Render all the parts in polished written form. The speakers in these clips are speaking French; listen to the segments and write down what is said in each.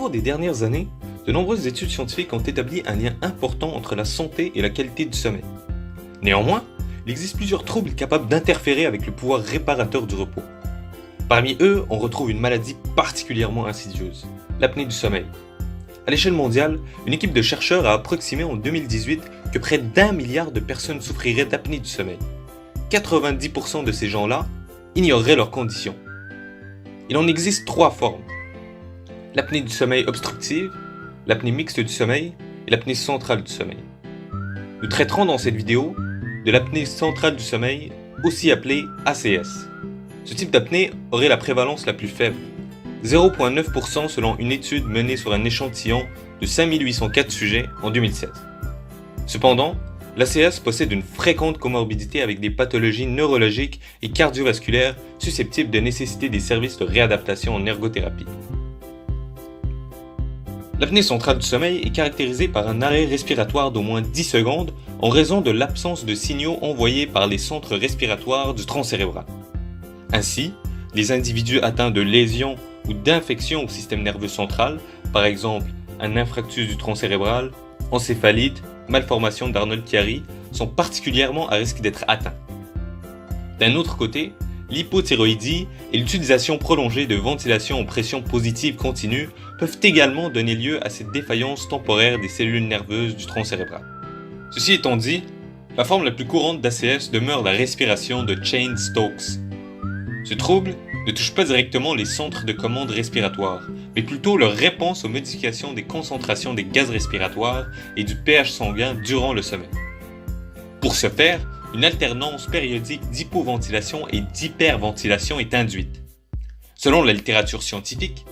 cours des dernières années, de nombreuses études scientifiques ont établi un lien important entre la santé et la qualité du sommeil. Néanmoins, il existe plusieurs troubles capables d'interférer avec le pouvoir réparateur du repos. Parmi eux, on retrouve une maladie particulièrement insidieuse, l'apnée du sommeil. À l'échelle mondiale, une équipe de chercheurs a approximé en 2018 que près d'1 milliard de personnes souffriraient d'apnée du sommeil. 90% de ces gens-là ignoreraient leurs conditions. Il en existe 3 formes. L'apnée du sommeil obstructive, l'apnée mixte du sommeil et l'apnée centrale du sommeil. Nous traiterons dans cette vidéo de l'apnée centrale du sommeil, aussi appelée ACS. Ce type d'apnée aurait la prévalence la plus faible, 0,9% selon une étude menée sur un échantillon de 5804 sujets en 2016. Cependant, l'ACS possède une fréquente comorbidité avec des pathologies neurologiques et cardiovasculaires susceptibles de nécessiter des services de réadaptation en ergothérapie. L'apnée centrale du sommeil est caractérisée par un arrêt respiratoire d'au moins 10 secondes en raison de l'absence de signaux envoyés par les centres respiratoires du tronc cérébral. Ainsi, les individus atteints de lésions ou d'infections au système nerveux central, par exemple un infarctus du tronc cérébral, encéphalite, malformation d'Arnold-Chiari, sont particulièrement à risque d'être atteints. D'un autre côté, l'hypothyroïdie et l'utilisation prolongée de ventilation en pression positive continue peuvent également donner lieu à cette défaillance temporaire des cellules nerveuses du tronc cérébral. Ceci étant dit, la forme la plus courante d'ACS demeure la respiration de Cheyne-Stokes. Ce trouble ne touche pas directement les centres de commande respiratoires, mais plutôt leur réponse aux modifications des concentrations des gaz respiratoires et du pH sanguin durant le sommeil. Pour ce faire, une alternance périodique d'hypoventilation et d'hyperventilation est induite. Selon la littérature scientifique,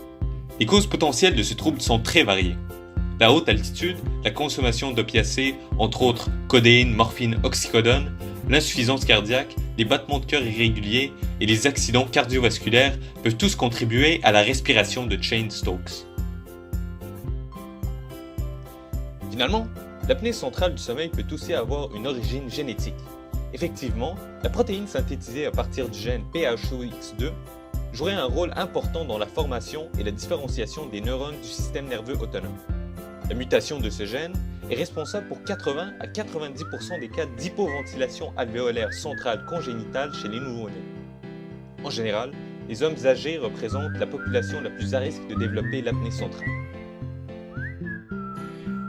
les causes potentielles de ce trouble sont très variées. La haute altitude, la consommation d'opiacés, entre autres codéine, morphine, oxycodone, l'insuffisance cardiaque, les battements de cœur irréguliers et les accidents cardiovasculaires peuvent tous contribuer à la respiration de Cheyne-Stokes. Finalement, l'apnée centrale du sommeil peut aussi avoir une origine génétique. Effectivement, la protéine synthétisée à partir du gène PHOX2 jouerait un rôle important dans la formation et la différenciation des neurones du système nerveux autonome. La mutation de ce gène est responsable pour 80 à 90% des cas d'hypoventilation alvéolaire centrale congénitale chez les nouveau-nés. En général, les hommes âgés représentent la population la plus à risque de développer l'apnée centrale.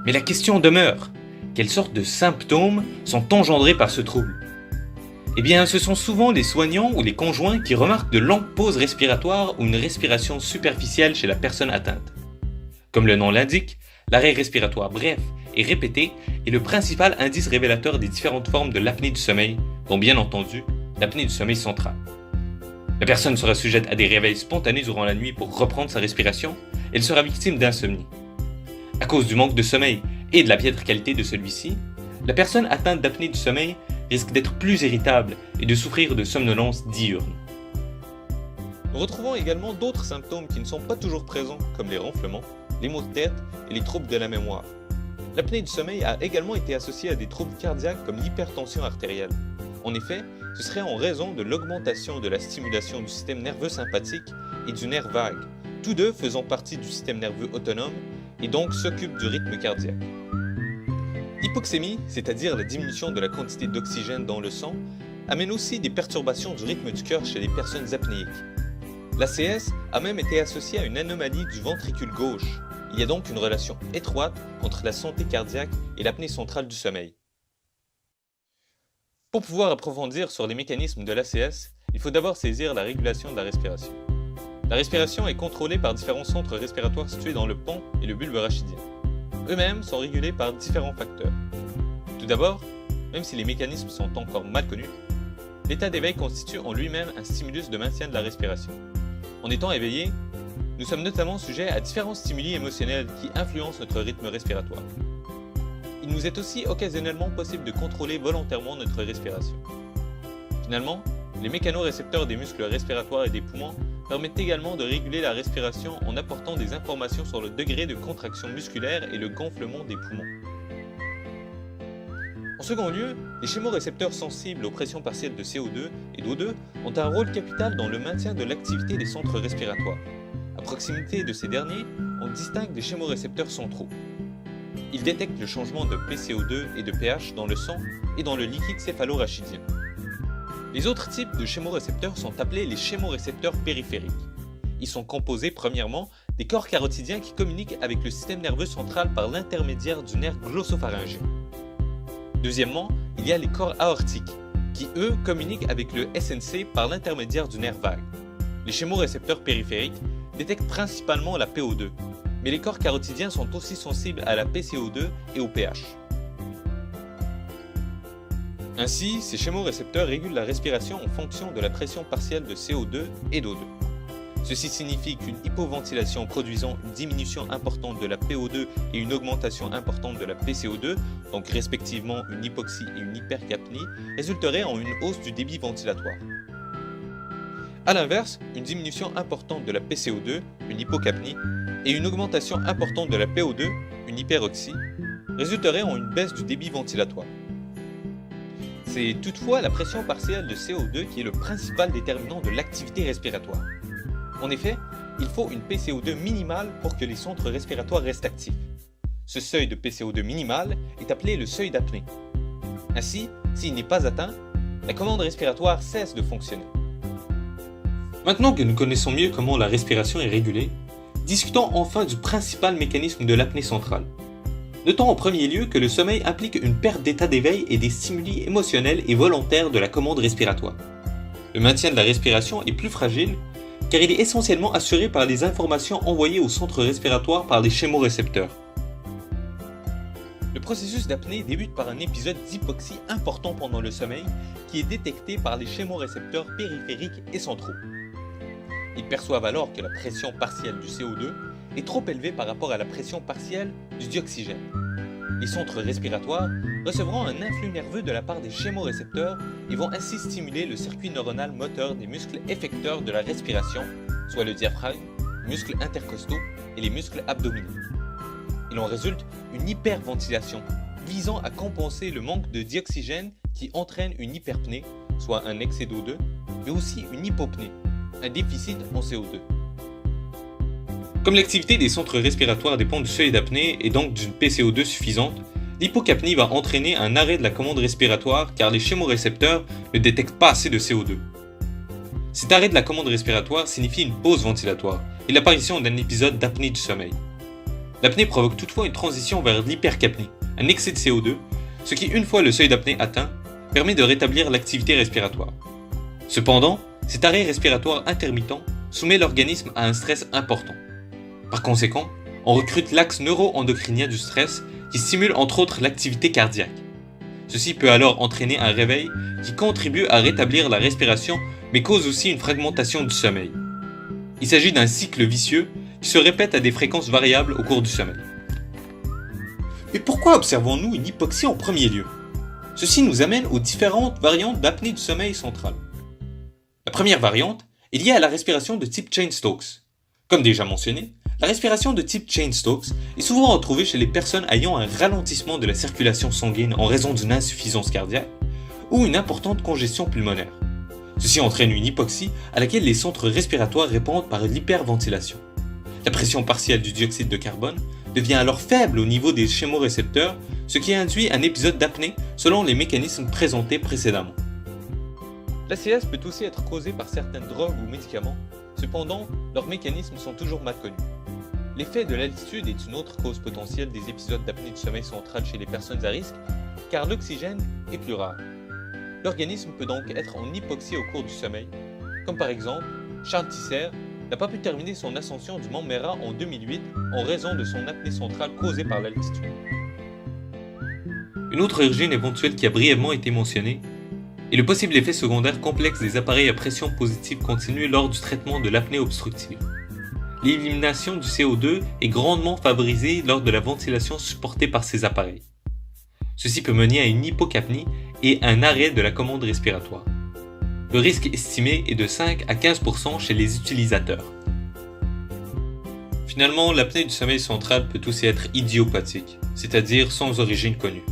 Mais la question demeure, quelles sortes de symptômes sont engendrés par ce trouble ? Eh bien, ce sont souvent les soignants ou les conjoints qui remarquent de longues pauses respiratoires ou une respiration superficielle chez la personne atteinte. Comme le nom l'indique, l'arrêt respiratoire bref et répété est le principal indice révélateur des différentes formes de l'apnée du sommeil, dont bien entendu l'apnée du sommeil central. La personne sera sujette à des réveils spontanés durant la nuit pour reprendre sa respiration et elle sera victime d'insomnie. À cause du manque de sommeil et de la piètre qualité de celui-ci, la personne atteinte d'apnée du sommeil risque d'être plus irritable et de souffrir de somnolence diurne. Nous retrouvons également d'autres symptômes qui ne sont pas toujours présents, comme les ronflements, les maux de tête et les troubles de la mémoire. L'apnée du sommeil a également été associée à des troubles cardiaques comme l'hypertension artérielle. En effet, ce serait en raison de l'augmentation de la stimulation du système nerveux sympathique et du nerf vague, tous deux faisant partie du système nerveux autonome et donc s'occupent du rythme cardiaque. L'hypoxémie, c'est-à-dire la diminution de la quantité d'oxygène dans le sang, amène aussi des perturbations du rythme du cœur chez les personnes apnéiques. L'ACS a même été associée à une anomalie du ventricule gauche. Il y a donc une relation étroite entre la santé cardiaque et l'apnée centrale du sommeil. Pour pouvoir approfondir sur les mécanismes de l'ACS, il faut d'abord saisir la régulation de la respiration. La respiration est contrôlée par différents centres respiratoires situés dans le pont et le bulbe rachidien. Eux-mêmes sont régulés par différents facteurs. Tout d'abord, même si les mécanismes sont encore mal connus, l'état d'éveil constitue en lui-même un stimulus de maintien de la respiration. En étant éveillés, nous sommes notamment sujets à différents stimuli émotionnels qui influencent notre rythme respiratoire. Il nous est aussi occasionnellement possible de contrôler volontairement notre respiration. Finalement, les mécanorécepteurs des muscles respiratoires et des poumons permettent également de réguler la respiration en apportant des informations sur le degré de contraction musculaire et le gonflement des poumons. En second lieu, les chémorécepteurs sensibles aux pressions partielles de CO2 et d'O2 ont un rôle capital dans le maintien de l'activité des centres respiratoires. À proximité de ces derniers, on distingue les chémorécepteurs centraux. Ils détectent le changement de PCO2 et de pH dans le sang et dans le liquide céphalorachidien. Les autres types de chémorécepteurs sont appelés les chémorécepteurs périphériques. Ils sont composés premièrement des corps carotidiens qui communiquent avec le système nerveux central par l'intermédiaire du nerf glossopharyngien. Deuxièmement, il y a les corps aortiques, qui eux communiquent avec le SNC par l'intermédiaire du nerf vague. Les chémorécepteurs périphériques détectent principalement la PO2, mais les corps carotidiens sont aussi sensibles à la PCO2 et au pH. Ainsi, ces chémorécepteurs régulent la respiration en fonction de la pression partielle de CO2 et d'O2. Ceci signifie qu'une hypoventilation produisant une diminution importante de la PO2 et une augmentation importante de la PCO2, donc respectivement une hypoxie et une hypercapnie, résulterait en une hausse du débit ventilatoire. A l'inverse, une diminution importante de la PCO2, une hypocapnie, et une augmentation importante de la PO2, une hyperoxie, résulterait en une baisse du débit ventilatoire. C'est toutefois la pression partielle de CO2 qui est le principal déterminant de l'activité respiratoire. En effet, il faut une PCO2 minimale pour que les centres respiratoires restent actifs. Ce seuil de PCO2 minimal est appelé le seuil d'apnée. Ainsi, s'il n'est pas atteint, la commande respiratoire cesse de fonctionner. Maintenant que nous connaissons mieux comment la respiration est régulée, discutons enfin du principal mécanisme de l'apnée centrale. Notons en premier lieu que le sommeil implique une perte d'état d'éveil et des stimuli émotionnels et volontaires de la commande respiratoire. Le maintien de la respiration est plus fragile car il est essentiellement assuré par les informations envoyées au centre respiratoire par les chémorécepteurs. Le processus d'apnée débute par un épisode d'hypoxie important pendant le sommeil qui est détecté par les chémorécepteurs périphériques et centraux. Ils perçoivent alors que la pression partielle du CO2 est trop élevée par rapport à la pression partielle du dioxygène. Les centres respiratoires recevront un influx nerveux de la part des chémorécepteurs et vont ainsi stimuler le circuit neuronal moteur des muscles effecteurs de la respiration, soit le diaphragme, les muscles intercostaux et les muscles abdominaux. Il en résulte une hyperventilation visant à compenser le manque de dioxygène qui entraîne une hyperpnée, soit un excès d'O2, mais aussi une hypopnée, un déficit en CO2. Comme l'activité des centres respiratoires dépend du seuil d'apnée et donc d'une PCO2 suffisante, l'hypocapnie va entraîner un arrêt de la commande respiratoire car les chémorécepteurs ne détectent pas assez de CO2. Cet arrêt de la commande respiratoire signifie une pause ventilatoire et l'apparition d'un épisode d'apnée du sommeil. L'apnée provoque toutefois une transition vers l'hypercapnie, un excès de CO2, ce qui, une fois le seuil d'apnée atteint, permet de rétablir l'activité respiratoire. Cependant, cet arrêt respiratoire intermittent soumet l'organisme à un stress important. Par conséquent, on recrute l'axe neuro-endocrinien du stress qui stimule entre autres l'activité cardiaque. Ceci peut alors entraîner un réveil qui contribue à rétablir la respiration mais cause aussi une fragmentation du sommeil. Il s'agit d'un cycle vicieux qui se répète à des fréquences variables au cours du sommeil. Mais pourquoi observons-nous une hypoxie en premier lieu? Ceci nous amène aux différentes variantes d'apnée du sommeil central. La première variante est liée à la respiration de type Cheyne-Stokes. Comme déjà mentionné, la respiration de type Cheyne-Stokes est souvent retrouvée chez les personnes ayant un ralentissement de la circulation sanguine en raison d'une insuffisance cardiaque ou une importante congestion pulmonaire. Ceci entraîne une hypoxie à laquelle les centres respiratoires répondent par l'hyperventilation. La pression partielle du dioxyde de carbone devient alors faible au niveau des chémorécepteurs, ce qui induit un épisode d'apnée selon les mécanismes présentés précédemment. L'ACS peut aussi être causée par certaines drogues ou médicaments, cependant, leurs mécanismes sont toujours mal connus. L'effet de l'altitude est une autre cause potentielle des épisodes d'apnée du sommeil central chez les personnes à risque, car l'oxygène est plus rare. L'organisme peut donc être en hypoxie au cours du sommeil, comme par exemple Charles Tisser n'a pas pu terminer son ascension du mont Mera en 2008 en raison de son apnée centrale causée par l'altitude. Une autre origine éventuelle qui a brièvement été mentionnée est le possible effet secondaire complexe des appareils à pression positive continue lors du traitement de l'apnée obstructive. L'élimination du CO2 est grandement favorisée lors de la ventilation supportée par ces appareils. Ceci peut mener à une hypocapnie et un arrêt de la commande respiratoire. Le risque estimé est de 5 à 15% chez les utilisateurs. Finalement, l'apnée du sommeil central peut aussi être idiopathique, c'est-à-dire sans origine connue.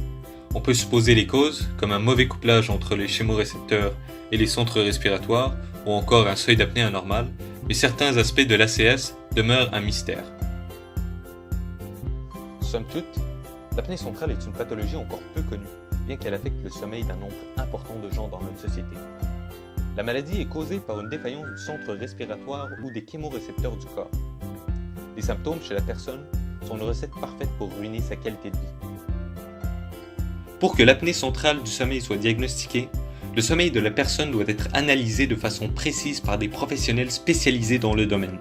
On peut supposer les causes, comme un mauvais couplage entre les chémorécepteurs et les centres respiratoires, ou encore un seuil d'apnée anormal, mais certains aspects de l'ACS demeurent un mystère. somme toute, l'apnée centrale est une pathologie encore peu connue, bien qu'elle affecte le sommeil d'un nombre important de gens dans notre société. La maladie est causée par une défaillance du centre respiratoire ou des chémorécepteurs du corps. Les symptômes chez la personne sont une recette parfaite pour ruiner sa qualité de vie. Pour que l'apnée centrale du sommeil soit diagnostiquée, le sommeil de la personne doit être analysé de façon précise par des professionnels spécialisés dans le domaine.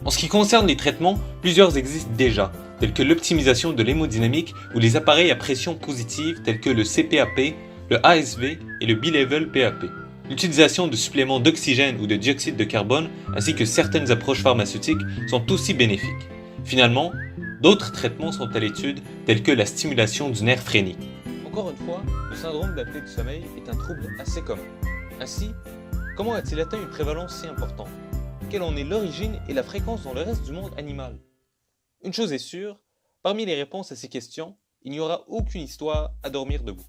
En ce qui concerne les traitements, plusieurs existent déjà, tels que l'optimisation de l'hémodynamique ou les appareils à pression positive tels que le CPAP, le ASV et le B-Level PAP. L'utilisation de suppléments d'oxygène ou de dioxyde de carbone, ainsi que certaines approches pharmaceutiques, sont aussi bénéfiques. Finalement, d'autres traitements sont à l'étude, tels que la stimulation du nerf phrénique. Encore une fois, le syndrome d'apnée du sommeil est un trouble assez commun. Ainsi, comment a-t-il atteint une prévalence si importante? Quelle en est l'origine et la fréquence dans le reste du monde animal? Une chose est sûre, parmi les réponses à ces questions, il n'y aura aucune histoire à dormir debout.